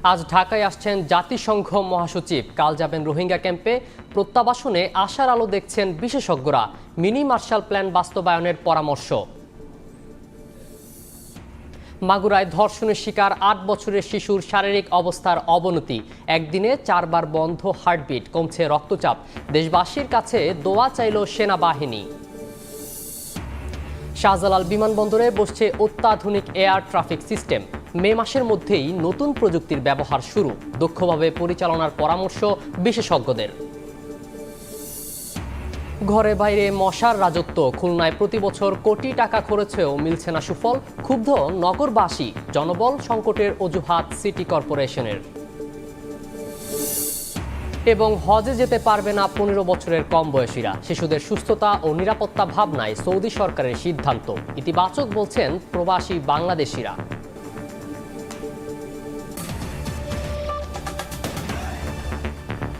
আজ ঢাকায় আসছেন জাতিসংঘ মহাসচিব, কাল যাবেন রোহিঙ্গা ক্যাম্পে। প্রত্যাবাসনে আশার আলো দেখছেন বিশেষজ্ঞরা। মিনি মার্শাল প্ল্যান বাস্তবায়নের পরামর্শ। মাগুরায় ধর্ষণের শিকার ৮ বছরের শিশুর শারীরিক অবস্থার অবনতি, একদিনে 4 বার বন্ধ হার্টবিট, কমছে রক্তচাপ। দেশবাসীর কাছে দোয়া চাইল সেনাবাহিনী। শাহজালাল বিমানবন্দরে বসছে অত্যাধুনিক এয়ার ট্রাফিক সিস্টেম। মে মাসের মধ্যেই নতুন প্রযুক্তির ব্যবহার শুরু, দক্ষভাবে পরিচালনার পরামর্শ বিশেষজ্ঞদের। ঘরে বাইরে মশার রাজত্ব, খুলনায় প্রতি বছর কোটি টাকা খরচেও মিলছে না সুফল। ক্ষুব্ধ নগরবাসী, জনবল সংকটের অজুহাত সিটি কর্পোরেশনের। এবং হজে যেতে পারবে না 15 বছরের কম বয়সীরা। শিশুদের সুস্থতা ও নিরাপত্তা ভাবনায় সৌদি সরকারের সিদ্ধান্ত। ইতিবাচক বলছেন প্রবাসী বাংলাদেশিরা।